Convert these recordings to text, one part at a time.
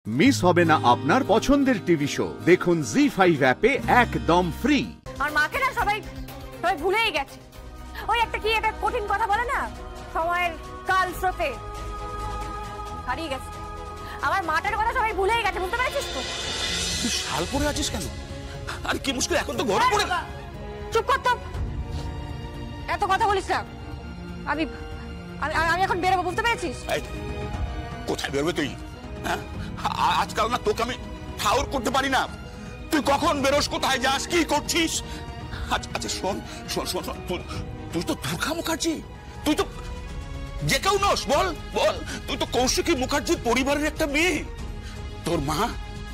Miss হবে না আপনার পছন্দের টিভি শো। দেখুন জি5 অ্যাপে একদম ফ্রি। আর মাকে না সবাই ভুলেই গেছে। ওই একটা কি একটা কঠিন কথা বলে না, সময়ের কাল স্রোতে হারিয়ে গেছে। আমার মাটার কথা সবাই ভুলেই গেছে, বুঝতে পেরেছিস তো? তুই শাল পরে আছিস কেন? আর কি মুশকিল, এখন তো ঘরে পড়ে। চুপ কর তো, এত কথা বলিস না। আমি আমি এখন বেরোবো, বুঝতে পেরেছিস? কোথায় বেরোবে তুই? হ্যাঁ, আজকাল না তোকে আমি ঠাউর করতে পারি না। তুই কখন বেরোস, কোথায় যাস, কি করছিস? আচ্ছা শোন শোন শোন শোন, তুই তো দুর্গা মুখার্জি, তুই তো যে কেউ নস। বল বল, তুই তো কৌশিকী মুখার্জির পরিবারের একটা মেয়ে। তোর মা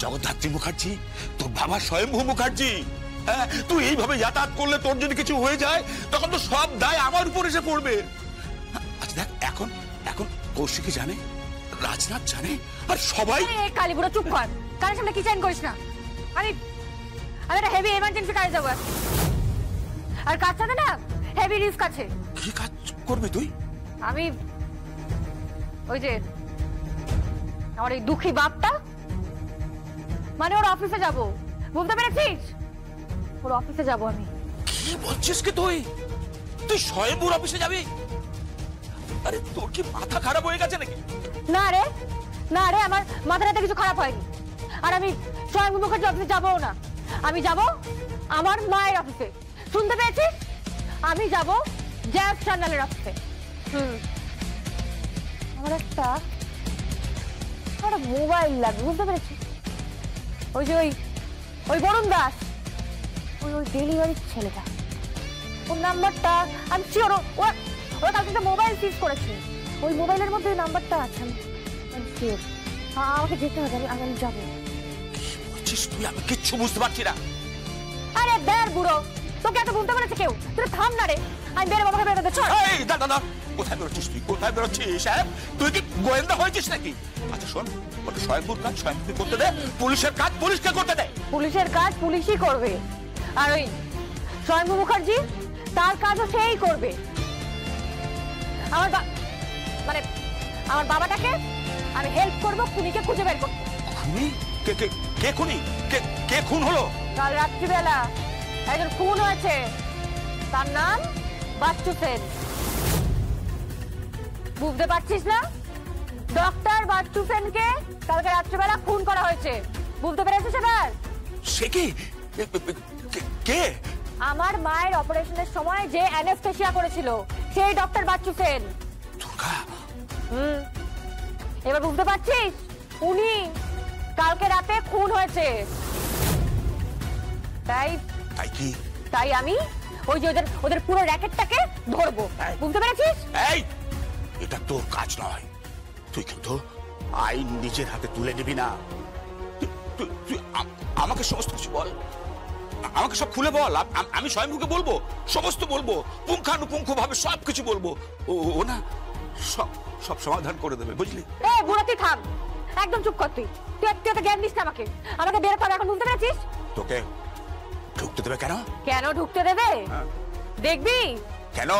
জগদ্ধাত্রী মুখার্জি, তোর বাবা স্বয়ম্ভু মুখার্জি। হ্যাঁ, তুই এইভাবে যাতায়াত করলে তোর যদি কিছু হয়ে যায় তখন তো সব দায় আমার উপর এসে পড়বে। আচ্ছা দেখ, এখন এখন কৌশিকী জানে, রাজনাথ জানে, আর সবাই। কালীপুরা চুপ কর, কারোর সামনে কি চাইন করিস না। আমি একটা হেভি এমার্জেন্সি কাজে যাবো, আর কাজটাতে না হেভি রিস্ক আছে। কি কাজ করবি তুই? আমি ওই যে আমার এই দুঃখী বাপটা, মানে ওর অফিসে যাব, বুঝতে পেরেছিস? ওর অফিসে যাব আমি। কি বলছিস কি তুই? তুই স্বয়ম্ভুর অফিসে যাবি? আরে তোর কি মাথা খারাপ হয়ে গেছে নাকি? না রে, না রে, আমার মাথাটাতে কিছু খারাপ হয়নি। আর আমি স্বয়ম্ভু মুখার্জি অফিসে যাবো না, আমি যাব আমার মায়ের অফিসে, শুনতে পেয়েছিস? আমি যাব জ্যাজ চ্যানেলের অফিসে। আমার একটা মোবাইল লাগবে, বুঝতে পেরেছিস? ওই যে ওই বরুণ দাস, ওই ডেলিভারির ছেলেটা, ওর নাম্বারটা আমি শিওর, ওরা কালকে একটা মোবাইল সিজ করেছে, ওই মোবাইলের মধ্যে ওই নাম্বারটা আছে। আমি শিওর, আমাকে যেতে হবে, আমি যাবো। কি বলছিস তুই? আমি কিচ্ছু বুঝতে পারছি না। আরে বের বুড়ো, তোকে এত বলতে বলেছে কেউ? তুই থাম না রে, আমি বের বাবাকে বেরোতে চল। এই দাদা, কোথায় বেরোচ্ছিস তুই? কোথায় বেরোচ্ছিস? সাহেব, তুই কি গোয়েন্দা হয়েছিস নাকি? আচ্ছা শোন, ওটা স্বয়ম্ভুর কাজ স্বয়ম্ভুকে করতে দে, পুলিশের কাজ পুলিশকে করতে দে। পুলিশের কাজ পুলিশই করবে, আর ওই স্বয়ম্ভু মুখার্জি তার কাজও সেই করবে। মানে আমার বাবাটাকে আমি হেল্প করবো খুনিকে খুঁজে বের করতে। খুনি? কে খুনি? কে খুন হলো? কাল রাত্রিবেলা একজন খুন হয়েছে, তার নাম বাচ্চু সেন। বুঝতে পারছিস না? ডক্টর বাচ্চু সেনকে কালকে রাত্রিবেলা খুন করা হয়েছে, বুঝতে পেরেছিস এবার? সে কি? কে? আমার মায়ের অপারেশনের সময় যে অ্যানেস্থেসিয়া করেছিল সেই ডক্টর বাচ্চু সেন। দুর্গা? এবার বুঝতে পারছিস? উনি কালকে রাতে খুন হয়েছে। তাই আমি ওই যে ওদের পুরো র্যাকেটটাকে ধরবো, বুঝতে পেরেছিস? এই, এটা তোর কাজ নয়। তুই কিন্তু আইন নিজের হাতে তুলে নিবি না। তুই আমাকে সমস্ত কিছু বল, আমাকে সব খুলে বল। আমি স্বয়ম্ভুকে বলবো, সমস্ত বলবো, পুঙ্খানুপুঙ্খ ভাবে সবকিছু বলবো। ও না সব সমাধান করে দেবে, বুঝলি? এই বুড়ো তুই থাম, একদম চুপ কর। তুই তো জ্ঞান দিস না আমাকে বের কর এখন, বুঝতে পেরেছিস? তোকে ঢুকতে দেবে কেন? কেন ঢুকতে দেবে দেখবি। কেন?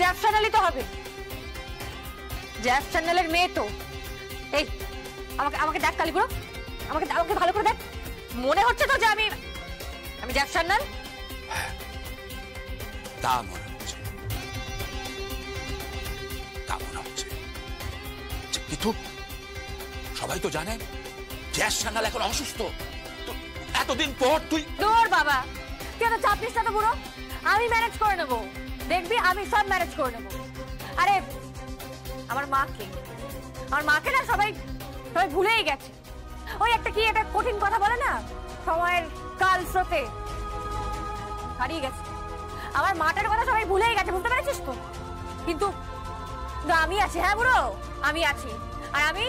জ্যাজ চ্যানেলই তো হবে, জ্যাজ চ্যানেলের মেয়ে তো। এই আমাকে দেখ কালীপুরো, আমাকে ভালো করে দেখ, মনে হচ্ছে তো যে আমি জ্যাজ চ্যানেল? তা মনে হচ্ছে, কিন্তু সবাই তো জানে জ্যাজ চ্যানেল এখন অসুস্থ। এতদিন পর তুই? দূর বাবা, তুই তো চাপ নিস না তো বুড়ো, আমি ম্যানেজ করে নেবো, দেখবি আমি সব ম্যানেজ করে নেবো। আরে আমার মাকে না সবাই ভুলেই গেছে। ওই একটা কঠিন কথা বলে না, সময়ের কাল স্রোতে হারিয়ে গেছে। আমার মাটার কথা সবাই ভুলেই গেছে, বুঝতে পেরেছিস তো? কিন্তু আমি আছি, হ্যাঁ বুড়ো, আমি আছি। আর আমি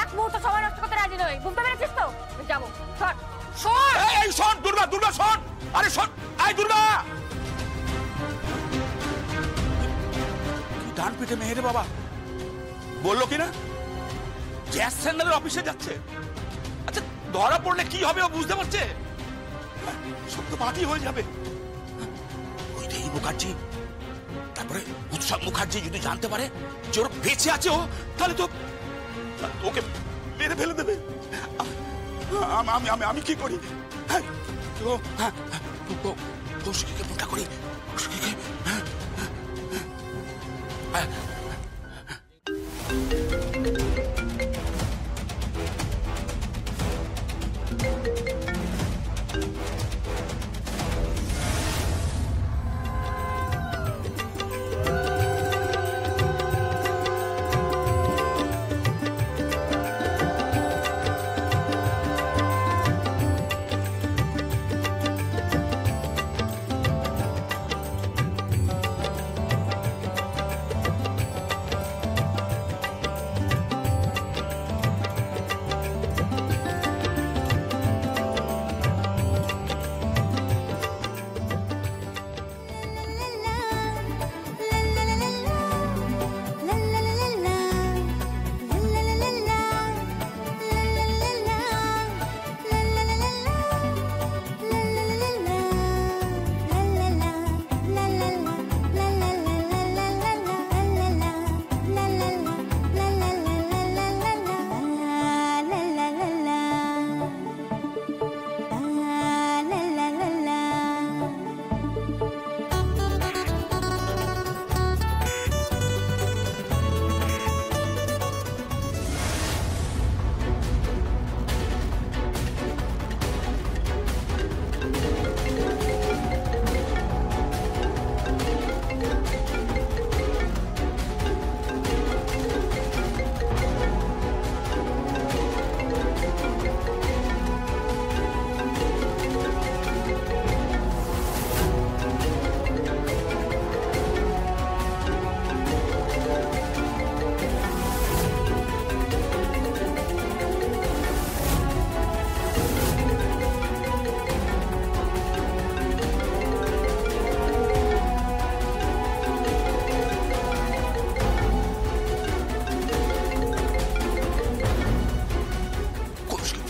এক মুহূর্ত সময় নষ্ট করতে রাজি নই, বুঝতে পেরেছিস তো? যাবো, শোন শোন, এই শোন দুর্গা, দুর্গা শোন, আরে শোন, এই দুর্গা, কি ডান পিঠে মেহেরে বাবা বললো কিনা গ্যাস সেন্টারের অফিসে যাচ্ছে। আচ্ছা ধরা পড়লে কি হবে ও বুঝতে পারছে? সব তো বাকি হয়ে যাবে। ওই দেহি মুখার্জি, তারপরে উৎসব মুখার্জি যদি জানতে পারে যে ওর বেঁচে আছে ও, তাহলে তো ওকে মেরে ফেলে দেবে। আমি কি করি? কৌশিকীকে ফোনটা করি। কৌশিকীকে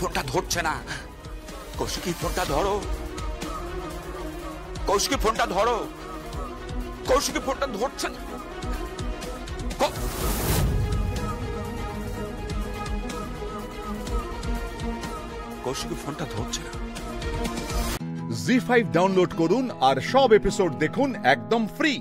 ফোনটা ধরছে না। কৌশিকী ফোনটা ধরো, কৌশিকী ফোনটা ধরো, কৌশিকী ফোনটা ধরছে না। কৌশিকী ফোনটা ধরছে না। জি5 ডাউনলোড করুন আর সব এপিসোড দেখুন একদম ফ্রি।